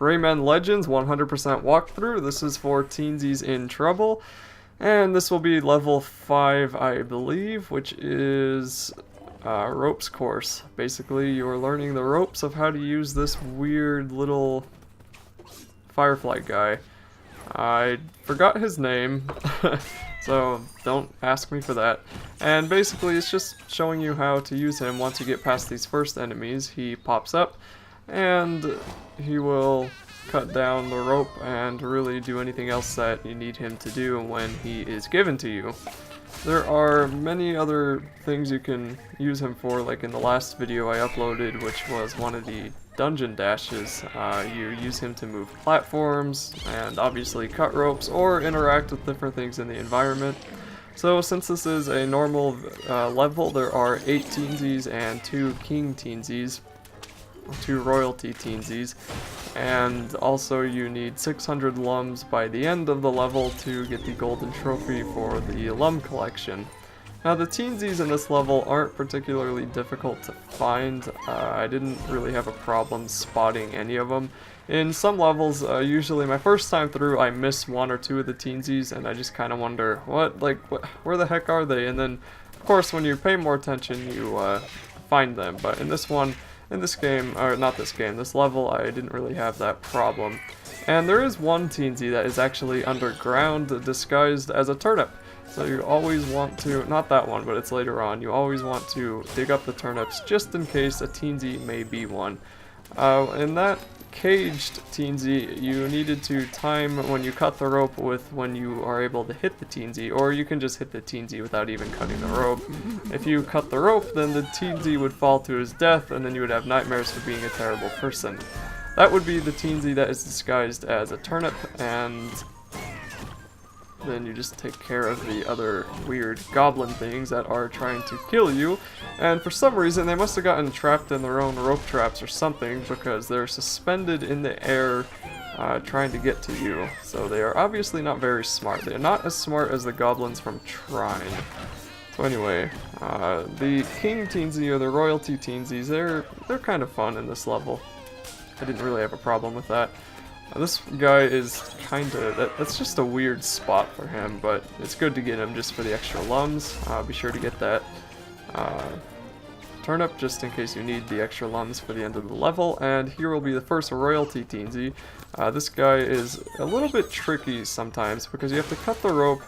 Rayman Legends 100% walkthrough. This is for Teensies in Trouble. And this will be level 5, I believe, which is ropes course. Basically, you're learning the ropes of how to use this weird little firefly guy. I forgot his name, so don't ask me for that. And basically, it's just showing you how to use him. Once you get past these first enemies, he pops up, and he will cut down the rope and really do anything else that you need him to do when he is given to you. There are many other things you can use him for, like in the last video I uploaded, which was one of the dungeon dashes. You use him to move platforms and obviously cut ropes or interact with different things in the environment. So since this is a normal level, there are 8 Teensies and 2 King Teensies, 2 Royalty Teensies, and also you need 600 lums by the end of the level to get the golden trophy for the lum collection. Now the Teensies in this level aren't particularly difficult to find. I didn't really have a problem spotting any of them. In some levels, usually my first time through, I miss 1 or 2 of the Teensies, and I just kind of wonder, where the heck are they? And then, of course, when you pay more attention, you find them. But in this one, in this game, or not this game, this level, I didn't really have that problem. And there is one Teensie that is actually underground, disguised as a turnip. So you always want to, not that one, but it's later on, you always want to dig up the turnips just in case a Teensie may be one. In that caged Teensie, you needed to time when you cut the rope with when you are able to hit the Teensie, or you can just hit the Teensie without even cutting the rope. If you cut the rope, then the Teensie would fall to his death, and then you would have nightmares for being a terrible person. That would be the Teensie that is disguised as a turnip, and then you just take care of the other weird goblin things that are trying to kill you. And for some reason, they must have gotten trapped in their own rope traps or something, because they're suspended in the air trying to get to you. So they are obviously not very smart. They're not as smart as the goblins from Trine. So anyway, the King Teensie or the Royalty Teensies, they're kind of fun in this level. I didn't really have a problem with that. This guy is that's just a weird spot for him, but it's good to get him just for the extra lums. Be sure to get that turnip just in case you need the extra lums for the end of the level. And here will be the first Royalty Teensie. This guy is a little bit tricky sometimes because you have to cut the rope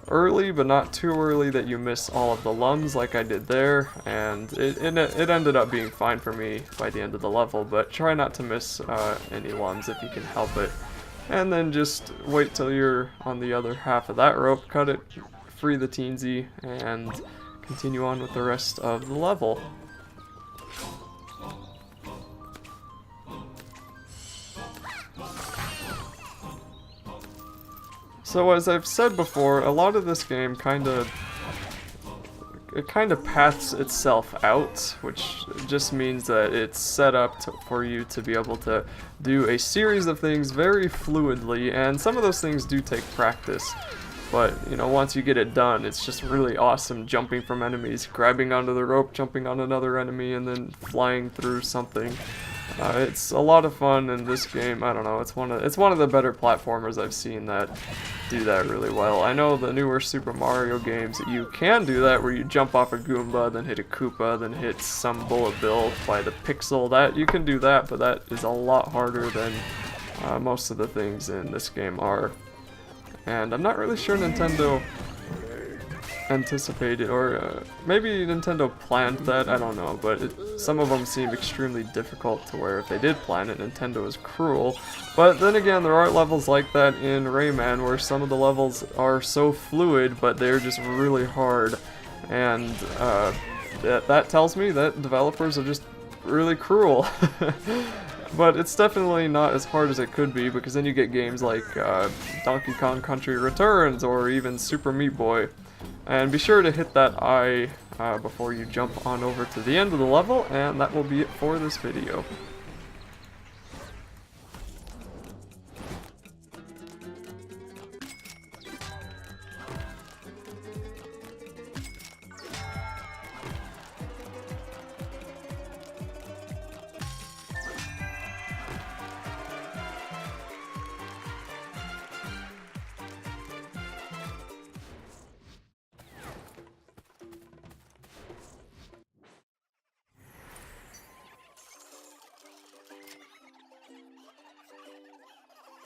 early, but not too early that you miss all of the lums like I did there, and it ended up being fine for me by the end of the level, but try not to miss any lums if you can help it. And then just wait till you're on the other half of that rope, cut it, free the Teensie, and continue on with the rest of the level. So as I've said before, a lot of this game kind of paths itself out, which just means that it's set up for you to be able to do a series of things very fluidly, and some of those things do take practice. But, you know, once you get it done, it's just really awesome jumping from enemies, grabbing onto the rope, jumping on another enemy, and then flying through something. It's a lot of fun in this game. I don't know, it's one of the better platformers I've seen that do that really well. I know the newer Super Mario games, you can do that where you jump off a Goomba, then hit a Koopa, then hit some bullet bill by the pixel. That you can do that, but that is a lot harder than most of the things in this game are. And I'm not really sure Nintendo anticipated, or maybe Nintendo planned that, I don't know, but some of them seem extremely difficult to where if they did plan it, Nintendo is cruel. But then again, there are levels like that in Rayman where some of the levels are so fluid, but they're just really hard, and that tells me that developers are just really cruel. But it's definitely not as hard as it could be, because then you get games like Donkey Kong Country Returns or even Super Meat Boy. And be sure to hit that eye before you jump on over to the end of the level, and that will be it for this video.